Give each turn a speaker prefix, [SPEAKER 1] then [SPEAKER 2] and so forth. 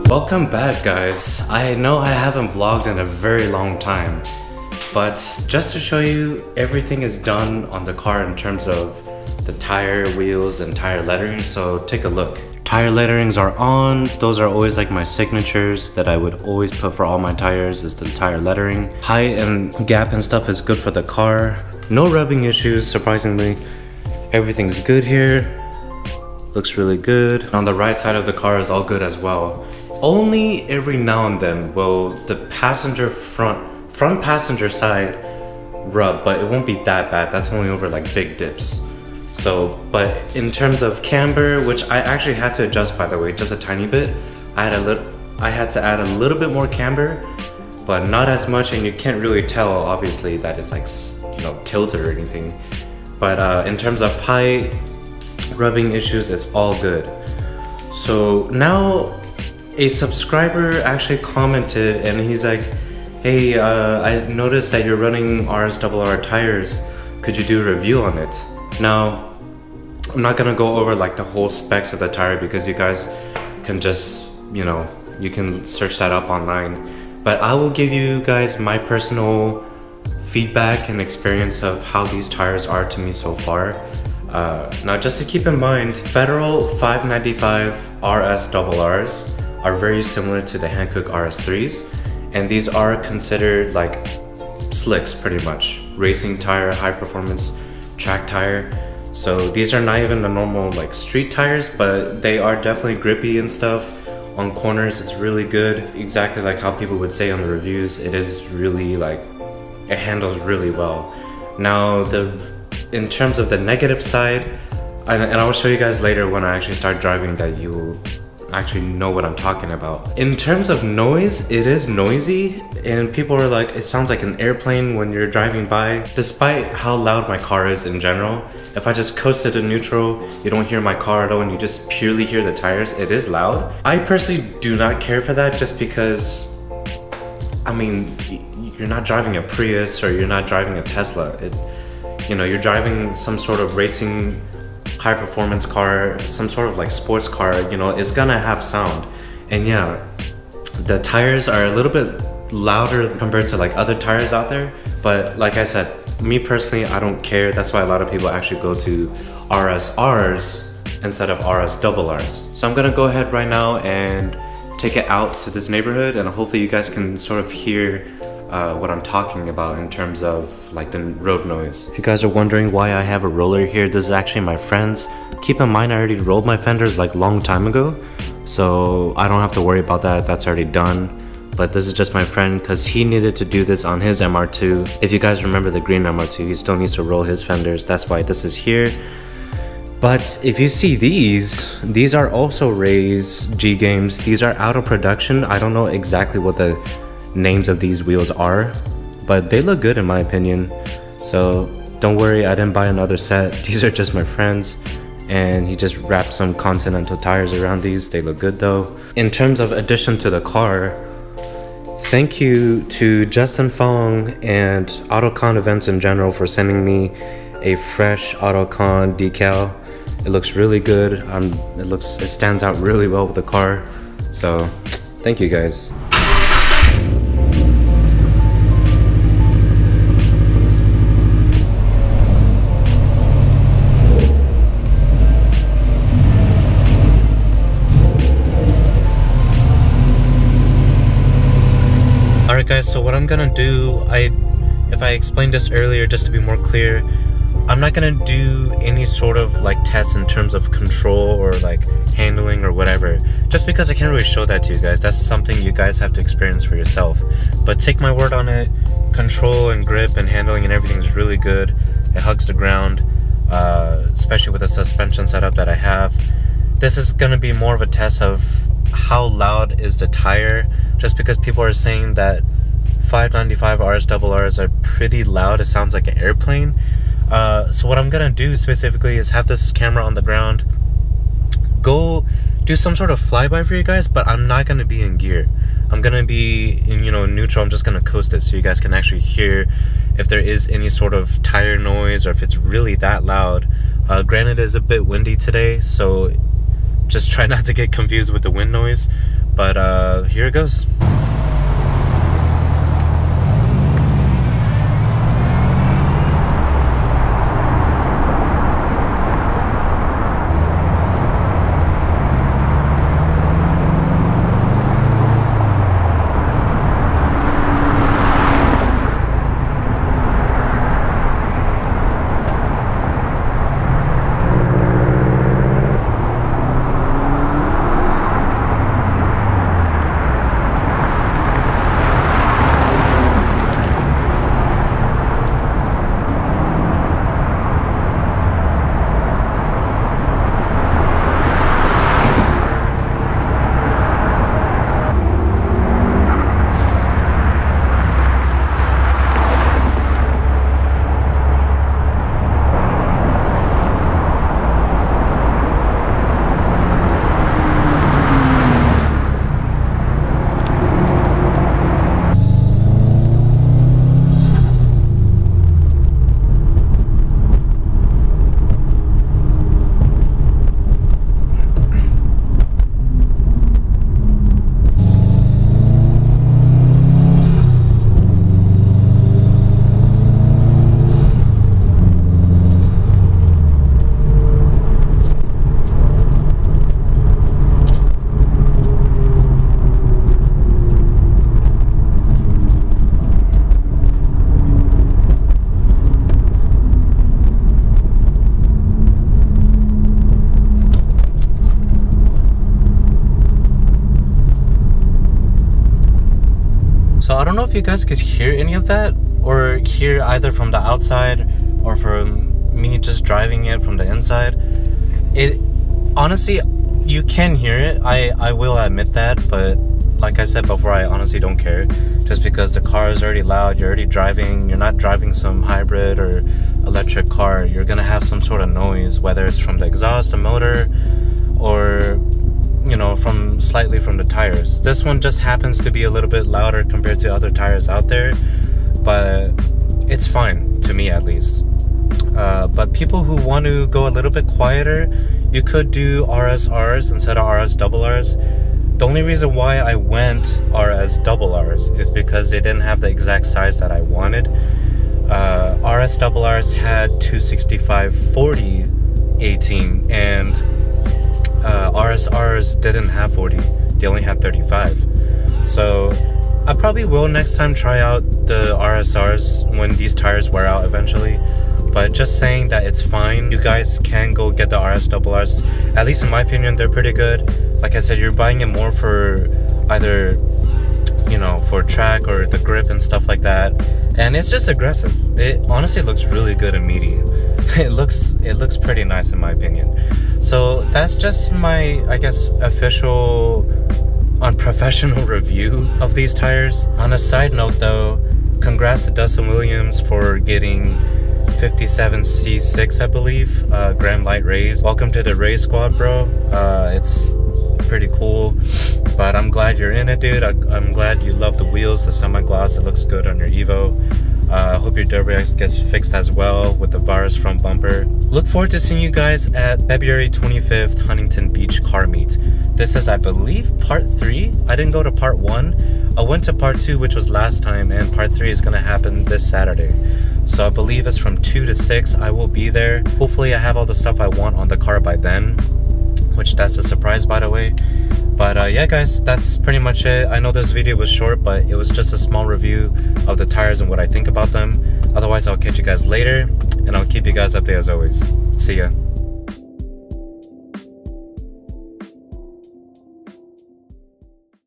[SPEAKER 1] Welcome back, guys. I know I haven't vlogged in a very long time, but just to show you, everything is done on the car in terms of the tire, wheels, and tire lettering, so take a look. Tire letterings are on. Those are always like my signatures that I would always put for all my tires, is the tire lettering. Height and gap and stuff is good for the car. No rubbing issues, surprisingly. Everything's good here. Looks really good. On the right side of the car is all good as well. Only every now and then will the passenger front passenger side rub, but it won't be that bad. That's only over like big dips. So, but in terms of camber, which I actually had to adjust, by the way, just a tiny bit. I had to add a little bit more camber, but not as much, and you can't really tell obviously that it's like, you know, tilted or anything. But in terms of height, rubbing issues, it's all good. So now a subscriber actually commented and he's like, hey, I noticed that you're running RSRR Tires. Could you do a review on it? Now, I'm not gonna go over like the whole specs of the tire because you guys can just, you know, you can search that up online. But I will give you guys my personal feedback and experience of how these tires are to me so far. Now, just to keep in mind, Federal 595 RSRRs are very similar to the Hankook RS3s, and these are considered like slicks pretty much. Racing tire, high performance track tire. So these are not even the normal like street tires, but they are definitely grippy and stuff. On corners, it's really good. Exactly like how people would say on the reviews, it is really like, it handles really well. Now, in terms of the negative side, and I will show you guys later when I actually start driving that you will actually know what I'm talking about. In terms of noise, it is noisy, and people are like, it sounds like an airplane when you're driving by. Despite how loud my car is in general, if I just coasted to neutral, you don't hear my car at all and you just purely hear the tires, it is loud. I personally do not care for that, just because, I mean, you're not driving a Prius or you're not driving a Tesla. You know, you're driving some sort of racing high performance car, some sort of like sports car, you know, it's gonna have sound. And yeah, the tires are a little bit louder compared to like other tires out there, but like I said, me personally, I don't care. That's why a lot of people actually go to RSRs instead of RSRRs. So I'm gonna go ahead right now and take it out to this neighborhood, and hopefully you guys can sort of hear what I'm talking about in terms of like the road noise. If you guys are wondering why I have a roller here, this is actually my friend's. Keep in mind, I already rolled my fenders like long time ago, so I don't have to worry about that. That's already done. But this is just my friend because he needed to do this on his MR2. If you guys remember the green MR2, he still needs to roll his fenders. That's why this is here. But if you see these are also Ray's G Games. These are out of production. I don't know exactly what the names of these wheels are, but they look good in my opinion. So don't worry, I didn't buy another set. These are just my friends, and he just wrapped some Continental tires around these. They look good though. In terms of addition to the car, thank you to Justin Fong and AutoCon events in general for sending me a fresh AutoCon decal. It looks really good. It stands out really well with the car. So thank you guys. Alright guys, so what I'm gonna do, if I explained this earlier just to be more clear, I'm not gonna do any sort of like tests in terms of control or like handling or whatever, just because I can't really show that to you guys. That's something you guys have to experience for yourself. But take my word on it, control and grip and handling and everything is really good. It hugs the ground, especially with the suspension setup that I have. This is gonna be more of a test of how loud is the tire, just because people are saying that 595 RSRRs are pretty loud. It sounds like an airplane. So what I'm gonna do specifically is have this camera on the ground, go do some sort of flyby for you guys, but I'm not gonna be in gear. I'm gonna be in, neutral. I'm just gonna coast it so you guys can actually hear if there is any sort of tire noise or if it's really that loud. Granted, it's a bit windy today, so just try not to get confused with the wind noise. But here it goes. So I don't know if you guys could hear any of that, or hear either from the outside or from me just driving it from the inside. It honestly, you can hear it, I will admit that, but like I said before, I honestly don't care. Just because the car is already loud, you're already driving, you're not driving some hybrid or electric car, you're gonna have some sort of noise, whether it's from the exhaust, the motor, or from slightly from the tires. This one just happens to be a little bit louder compared to other tires out there, but it's fine to me at least. But people who want to go a little bit quieter, you could do RSRs instead of RSRRs. The only reason why I went RSRRs is because they didn't have the exact size that I wanted. RSRRs had 265 40 18, and RSRs didn't have 40, they only had 35. So I probably will next time try out the RSRs when these tires wear out eventually. But just saying that it's fine, you guys can go get the RSRRs. At least in my opinion, they're pretty good. Like I said, you're buying it more for either for track or the grip and stuff like that, and it's just aggressive. It honestly looks really good and meaty. It looks pretty nice in my opinion. So that's just my, I guess, official unprofessional review of these tires. On a side note though, congrats to Dustin Williams for getting 57C6, I believe, Grand Light Rays. Welcome to the race squad, bro. It's pretty cool, but I'm glad you're in it, dude. I'm glad you love the wheels, the semi-gloss. It looks good on your Evo. I hope your Durabrex gets fixed as well with the virus front bumper. Look forward to seeing you guys at February 25th Huntington Beach Car Meet. This is, I believe, part 3. I didn't go to part 1. I went to part 2, which was last time, and part 3 is gonna happen this Saturday. So I believe it's from 2 to 6. I will be there. Hopefully I have all the stuff I want on the car by then, which that's a surprise, by the way. But yeah guys, that's pretty much it. I know this video was short, but it was just a small review of the tires and what I think about them. Otherwise, I'll catch you guys later, and I'll keep you guys updated as always. See ya.